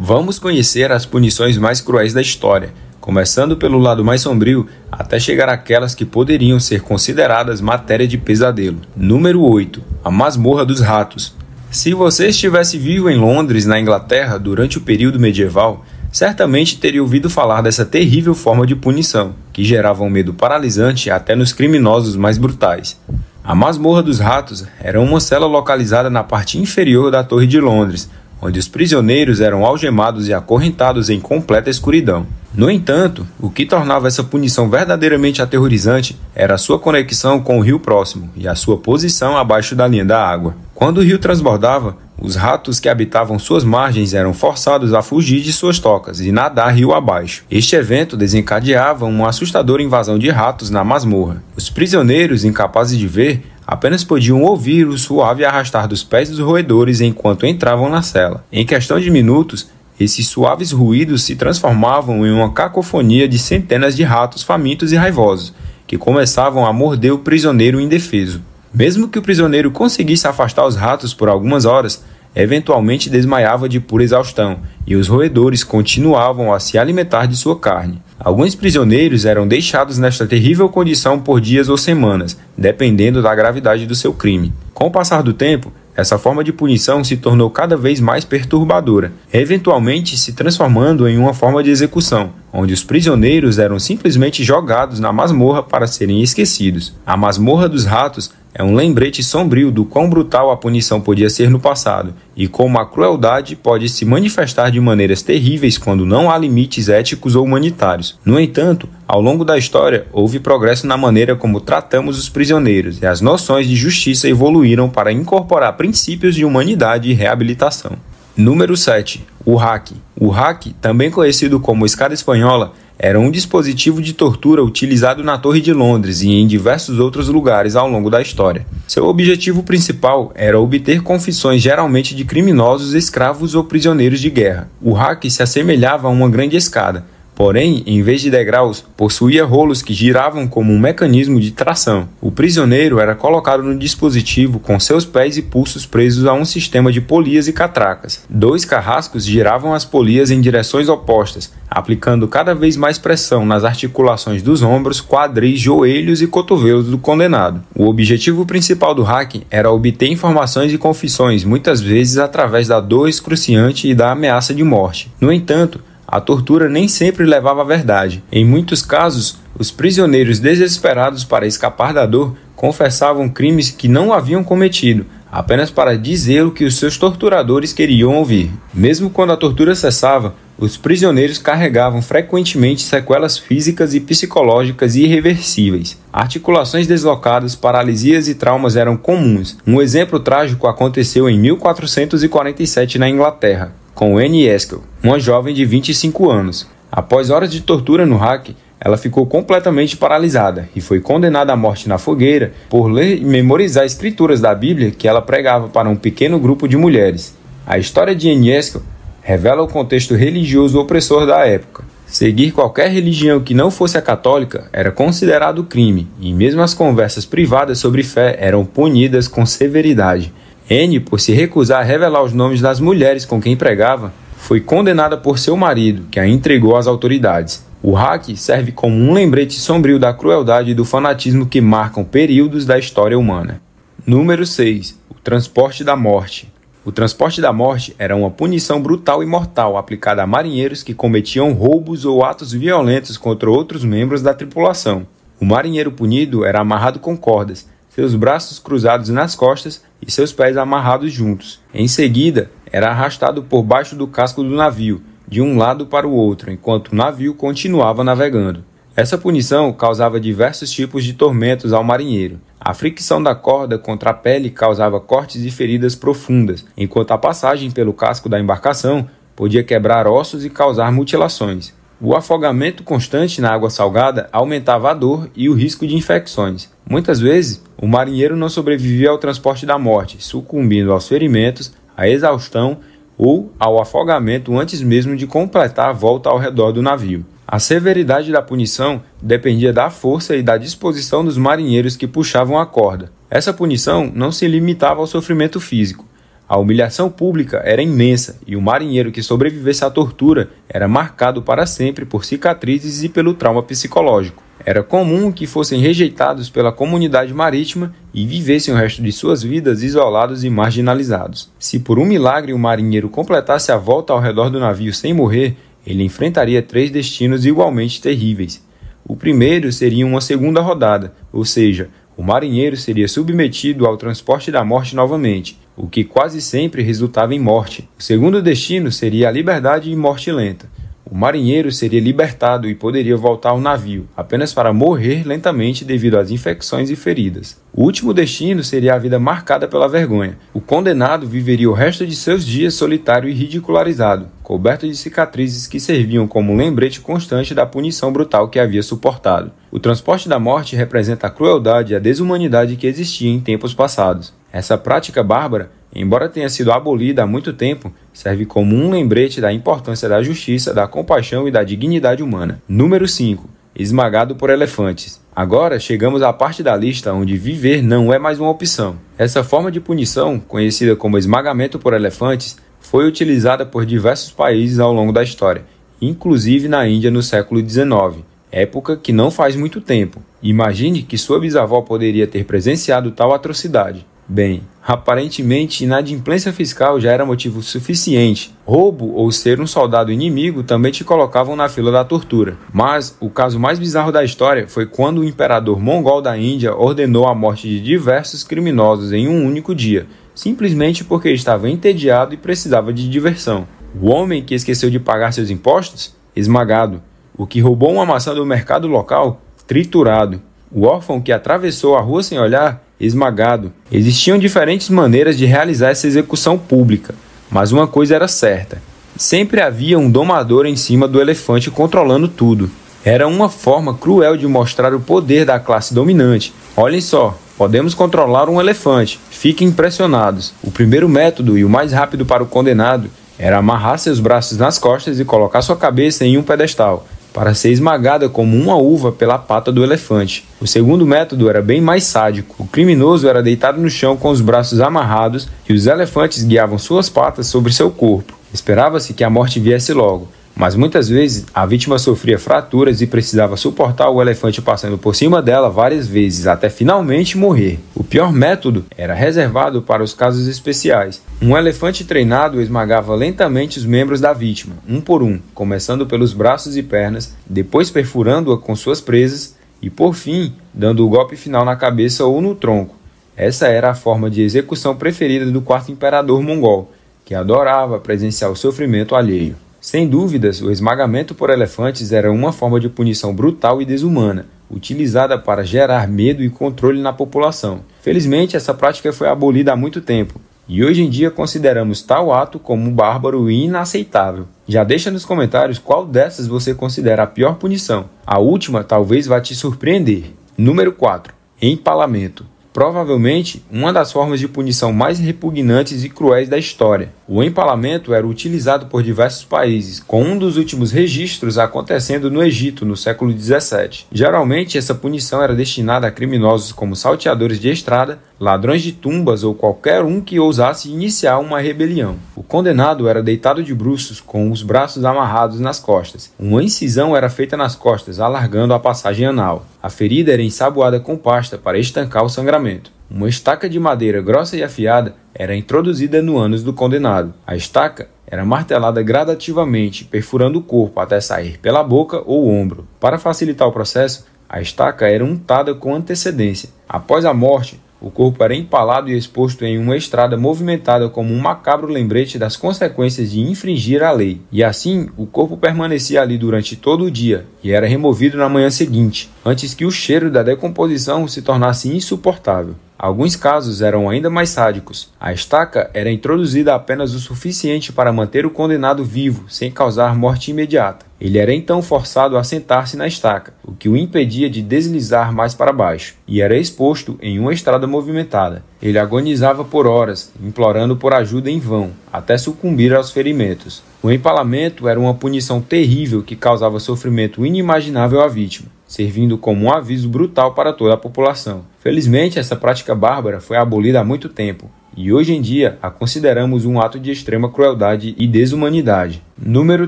Vamos conhecer as punições mais cruéis da história, começando pelo lado mais sombrio até chegar àquelas que poderiam ser consideradas matéria de pesadelo. Número 8. A Masmorra dos Ratos. Se você estivesse vivo em Londres, na Inglaterra, durante o período medieval, certamente teria ouvido falar dessa terrível forma de punição, que gerava um medo paralisante até nos criminosos mais brutais. A Masmorra dos Ratos era uma cela localizada na parte inferior da Torre de Londres, onde os prisioneiros eram algemados e acorrentados em completa escuridão. No entanto, o que tornava essa punição verdadeiramente aterrorizante era a sua conexão com o rio próximo e a sua posição abaixo da linha da água. Quando o rio transbordava, os ratos que habitavam suas margens eram forçados a fugir de suas tocas e nadar rio abaixo. Este evento desencadeava uma assustadora invasão de ratos na masmorra. Os prisioneiros, incapazes de ver, apenas podiam ouvir o suave arrastar dos pés dos roedores enquanto entravam na cela. Em questão de minutos, esses suaves ruídos se transformavam em uma cacofonia de centenas de ratos famintos e raivosos, que começavam a morder o prisioneiro indefeso. Mesmo que o prisioneiro conseguisse afastar os ratos por algumas horas, eventualmente desmaiava de pura exaustão, e os roedores continuavam a se alimentar de sua carne. Alguns prisioneiros eram deixados nesta terrível condição por dias ou semanas, dependendo da gravidade do seu crime. Com o passar do tempo, essa forma de punição se tornou cada vez mais perturbadora, eventualmente se transformando em uma forma de execução, onde os prisioneiros eram simplesmente jogados na masmorra para serem esquecidos. A Masmorra dos Ratos é um lembrete sombrio do quão brutal a punição podia ser no passado e como a crueldade pode se manifestar de maneiras terríveis quando não há limites éticos ou humanitários. No entanto, ao longo da história, houve progresso na maneira como tratamos os prisioneiros e as noções de justiça evoluíram para incorporar princípios de humanidade e reabilitação. Número 7. O raque. O raque, também conhecido como escada espanhola, era um dispositivo de tortura utilizado na Torre de Londres e em diversos outros lugares ao longo da história. Seu objetivo principal era obter confissões geralmente de criminosos, escravos ou prisioneiros de guerra. O raque se assemelhava a uma grande escada, porém, em vez de degraus, possuía rolos que giravam como um mecanismo de tração. O prisioneiro era colocado no dispositivo com seus pés e pulsos presos a um sistema de polias e catracas. 2 carrascos giravam as polias em direções opostas, aplicando cada vez mais pressão nas articulações dos ombros, quadris, joelhos e cotovelos do condenado. O objetivo principal do raque era obter informações e confissões, muitas vezes através da dor excruciante e da ameaça de morte. No entanto, a tortura nem sempre levava à verdade. Em muitos casos, os prisioneiros desesperados para escapar da dor confessavam crimes que não haviam cometido, apenas para dizer o que os seus torturadores queriam ouvir. Mesmo quando a tortura cessava, os prisioneiros carregavam frequentemente sequelas físicas e psicológicas irreversíveis. Articulações deslocadas, paralisias e traumas eram comuns. Um exemplo trágico aconteceu em 1447 na Inglaterra, com Anne Haskell, uma jovem de 25 anos. Após horas de tortura no raque, ela ficou completamente paralisada e foi condenada à morte na fogueira por ler e memorizar escrituras da Bíblia que ela pregava para um pequeno grupo de mulheres. A história de Anne Haskell revela o contexto religioso opressor da época. Seguir qualquer religião que não fosse a católica era considerado crime, e mesmo as conversas privadas sobre fé eram punidas com severidade. Anne, por se recusar a revelar os nomes das mulheres com quem pregava, foi condenada por seu marido, que a entregou às autoridades. O raque serve como um lembrete sombrio da crueldade e do fanatismo que marcam períodos da história humana. Número 6. O transporte da morte. O transporte da morte era uma punição brutal e mortal aplicada a marinheiros que cometiam roubos ou atos violentos contra outros membros da tripulação. O marinheiro punido era amarrado com cordas, seus braços cruzados nas costas e seus pés amarrados juntos. Em seguida, era arrastado por baixo do casco do navio, de um lado para o outro, enquanto o navio continuava navegando. Essa punição causava diversos tipos de tormentos ao marinheiro. A fricção da corda contra a pele causava cortes e feridas profundas, enquanto a passagem pelo casco da embarcação podia quebrar ossos e causar mutilações. O afogamento constante na água salgada aumentava a dor e o risco de infecções. Muitas vezes, o marinheiro não sobrevivia ao transporte da morte, sucumbindo aos ferimentos, à exaustão ou ao afogamento antes mesmo de completar a volta ao redor do navio. A severidade da punição dependia da força e da disposição dos marinheiros que puxavam a corda. Essa punição não se limitava ao sofrimento físico. A humilhação pública era imensa e o marinheiro que sobrevivesse à tortura era marcado para sempre por cicatrizes e pelo trauma psicológico. Era comum que fossem rejeitados pela comunidade marítima e vivessem o resto de suas vidas isolados e marginalizados. Se por um milagre o marinheiro completasse a volta ao redor do navio sem morrer, ele enfrentaria 3 destinos igualmente terríveis. O primeiro seria uma segunda rodada, ou seja, o marinheiro seria submetido ao transporte da morte novamente, o que quase sempre resultava em morte. O segundo destino seria a liberdade e morte lenta. O marinheiro seria libertado e poderia voltar ao navio, apenas para morrer lentamente devido às infecções e feridas. O último destino seria a vida marcada pela vergonha. O condenado viveria o resto de seus dias solitário e ridicularizado, coberto de cicatrizes que serviam como um lembrete constante da punição brutal que havia suportado. O transporte da morte representa a crueldade e a desumanidade que existia em tempos passados. Essa prática bárbara, embora tenha sido abolida há muito tempo, serve como um lembrete da importância da justiça, da compaixão e da dignidade humana. Número 5. Esmagado por elefantes. Agora chegamos à parte da lista onde viver não é mais uma opção. Essa forma de punição, conhecida como esmagamento por elefantes, foi utilizada por diversos países ao longo da história, inclusive na Índia no século XIX, época que não faz muito tempo. Imagine que sua bisavó poderia ter presenciado tal atrocidade. Bem, aparentemente, inadimplência fiscal já era motivo suficiente. Roubo ou ser um soldado inimigo também te colocavam na fila da tortura. Mas o caso mais bizarro da história foi quando o imperador mongol da Índia ordenou a morte de diversos criminosos em um único dia, simplesmente porque estava entediado e precisava de diversão. O homem que esqueceu de pagar seus impostos? Esmagado. O que roubou uma maçã do mercado local? Triturado. O órfão que atravessou a rua sem olhar? Esmagado. Existiam diferentes maneiras de realizar essa execução pública, mas uma coisa era certa: sempre havia um domador em cima do elefante controlando tudo. Era uma forma cruel de mostrar o poder da classe dominante. Olhem só, podemos controlar um elefante, fiquem impressionados. O primeiro método e o mais rápido para o condenado era amarrar seus braços nas costas e colocar sua cabeça em um pedestal, para ser esmagada como uma uva pela pata do elefante. O segundo método era bem mais sádico. O criminoso era deitado no chão com os braços amarrados e os elefantes guiavam suas patas sobre seu corpo. Esperava-se que a morte viesse logo, mas muitas vezes a vítima sofria fraturas e precisava suportar o elefante passando por cima dela várias vezes, até finalmente morrer. O pior método era reservado para os casos especiais. Um elefante treinado esmagava lentamente os membros da vítima, um por um, começando pelos braços e pernas, depois perfurando-a com suas presas e, por fim, dando o golpe final na cabeça ou no tronco. Essa era a forma de execução preferida do quarto imperador mongol, que adorava presenciar o sofrimento alheio. Sem dúvidas, o esmagamento por elefantes era uma forma de punição brutal e desumana, utilizada para gerar medo e controle na população. Felizmente, essa prática foi abolida há muito tempo, e hoje em dia consideramos tal ato como bárbaro e inaceitável. Já deixa nos comentários qual dessas você considera a pior punição. A última talvez vá te surpreender. Número 4. Empalamento. Provavelmente uma das formas de punição mais repugnantes e cruéis da história. O empalamento era utilizado por diversos países, com um dos últimos registros acontecendo no Egito no século XVII. Geralmente essa punição era destinada a criminosos como salteadores de estrada, ladrões de tumbas ou qualquer um que ousasse iniciar uma rebelião. O condenado era deitado de bruços com os braços amarrados nas costas. Uma incisão era feita nas costas, alargando a passagem anal. A ferida era ensaboada com pasta para estancar o sangramento. Uma estaca de madeira grossa e afiada era introduzida no ânus do condenado. A estaca era martelada gradativamente, perfurando o corpo até sair pela boca ou ombro. Para facilitar o processo, a estaca era untada com antecedência. Após a morte, o corpo era empalado e exposto em uma estrada movimentada como um macabro lembrete das consequências de infringir a lei. E assim, o corpo permanecia ali durante todo o dia e era removido na manhã seguinte, antes que o cheiro da decomposição se tornasse insuportável. Alguns casos eram ainda mais sádicos. A estaca era introduzida apenas o suficiente para manter o condenado vivo, sem causar morte imediata. Ele era então forçado a sentar-se na estaca, o que o impedia de deslizar mais para baixo, e era exposto em uma estrada movimentada. Ele agonizava por horas, implorando por ajuda em vão, até sucumbir aos ferimentos. O empalamento era uma punição terrível que causava sofrimento inimaginável à vítima, servindo como um aviso brutal para toda a população. Felizmente, essa prática bárbara foi abolida há muito tempo, e hoje em dia a consideramos um ato de extrema crueldade e desumanidade. Número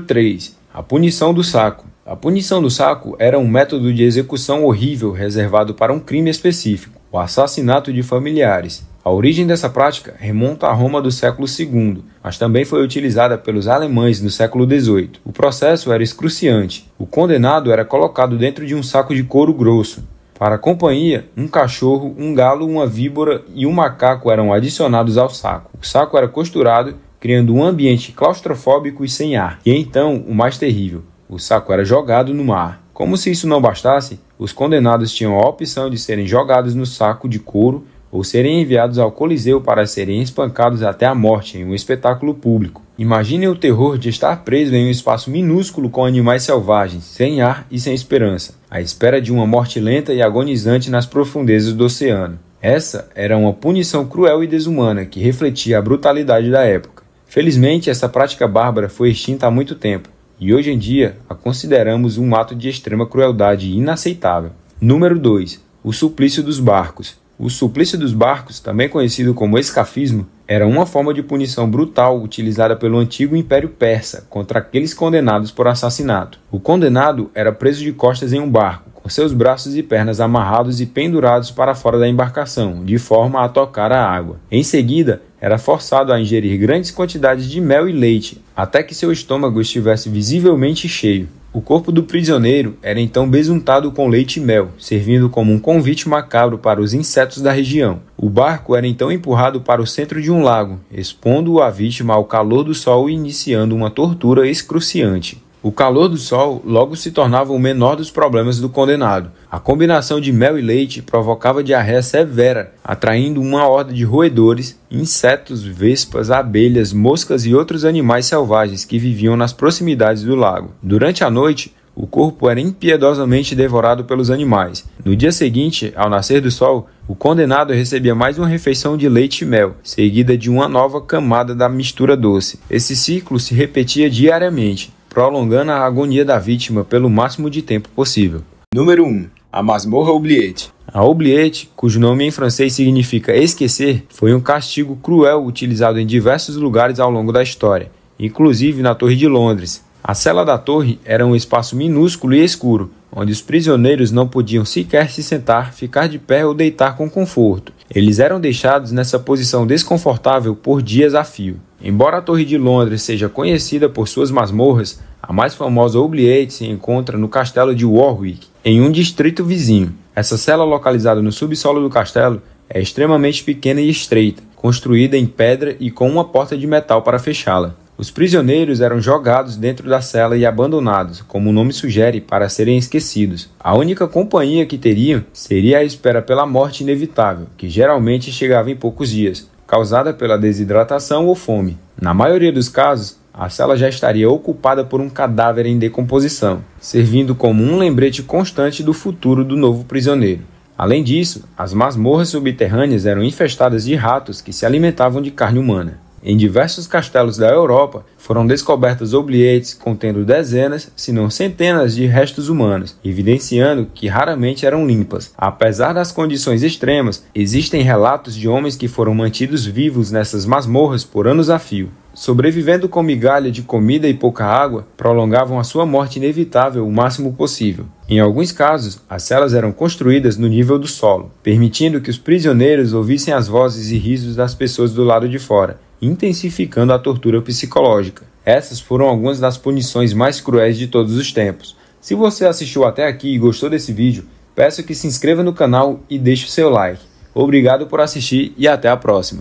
3. A punição do saco. A punição do saco era um método de execução horrível reservado para um crime específico, o assassinato de familiares. A origem dessa prática remonta à Roma do século II, mas também foi utilizada pelos alemães no século XVIII. O processo era excruciante. O condenado era colocado dentro de um saco de couro grosso. Para a companhia, um cachorro, um galo, uma víbora e um macaco eram adicionados ao saco. O saco era costurado, criando um ambiente claustrofóbico e sem ar. E então, o mais terrível, o saco era jogado no mar. Como se isso não bastasse, os condenados tinham a opção de serem jogados no saco de couro ou serem enviados ao Coliseu para serem espancados até a morte em um espetáculo público. Imaginem o terror de estar preso em um espaço minúsculo com animais selvagens, sem ar e sem esperança, à espera de uma morte lenta e agonizante nas profundezas do oceano. Essa era uma punição cruel e desumana que refletia a brutalidade da época. Felizmente, essa prática bárbara foi extinta há muito tempo, e hoje em dia a consideramos um ato de extrema crueldade inaceitável. Número 2. O suplício dos barcos. O suplício dos barcos, também conhecido como escafismo, era uma forma de punição brutal utilizada pelo antigo Império Persa contra aqueles condenados por assassinato. O condenado era preso de costas em um barco, com seus braços e pernas amarrados e pendurados para fora da embarcação, de forma a tocar a água. Em seguida, era forçado a ingerir grandes quantidades de mel e leite, até que seu estômago estivesse visivelmente cheio. O corpo do prisioneiro era então besuntado com leite e mel, servindo como um convite macabro para os insetos da região. O barco era então empurrado para o centro de um lago, expondo a vítima ao calor do sol e iniciando uma tortura excruciante. O calor do sol logo se tornava o menor dos problemas do condenado. A combinação de mel e leite provocava diarreia severa, atraindo uma horda de roedores, insetos, vespas, abelhas, moscas e outros animais selvagens que viviam nas proximidades do lago. Durante a noite, o corpo era impiedosamente devorado pelos animais. No dia seguinte, ao nascer do sol, o condenado recebia mais uma refeição de leite e mel, seguida de uma nova camada da mistura doce. Esse ciclo se repetia diariamente, prolongando a agonia da vítima pelo máximo de tempo possível. Número 1. A masmorra oubliette. A oubliette, cujo nome em francês significa esquecer, foi um castigo cruel utilizado em diversos lugares ao longo da história, inclusive na Torre de Londres. A cela da torre era um espaço minúsculo e escuro, onde os prisioneiros não podiam sequer se sentar, ficar de pé ou deitar com conforto. Eles eram deixados nessa posição desconfortável por dias a fio. Embora a Torre de Londres seja conhecida por suas masmorras, a mais famosa oubliette se encontra no castelo de Warwick, em um distrito vizinho. Essa cela, localizada no subsolo do castelo, é extremamente pequena e estreita, construída em pedra e com uma porta de metal para fechá-la. Os prisioneiros eram jogados dentro da cela e abandonados, como o nome sugere, para serem esquecidos. A única companhia que teriam seria a espera pela morte inevitável, que geralmente chegava em poucos dias, causada pela desidratação ou fome. Na maioria dos casos, a cela já estaria ocupada por um cadáver em decomposição, servindo como um lembrete constante do futuro do novo prisioneiro. Além disso, as masmorras subterrâneas eram infestadas de ratos que se alimentavam de carne humana. Em diversos castelos da Europa, foram descobertas oubliettes contendo dezenas, se não centenas de restos humanos, evidenciando que raramente eram limpas. Apesar das condições extremas, existem relatos de homens que foram mantidos vivos nessas masmorras por anos a fio. Sobrevivendo com migalha de comida e pouca água, prolongavam a sua morte inevitável o máximo possível. Em alguns casos, as celas eram construídas no nível do solo, permitindo que os prisioneiros ouvissem as vozes e risos das pessoas do lado de fora, intensificando a tortura psicológica. Essas foram algumas das punições mais cruéis de todos os tempos. Se você assistiu até aqui e gostou desse vídeo, peço que se inscreva no canal e deixe o seu like. Obrigado por assistir e até a próxima.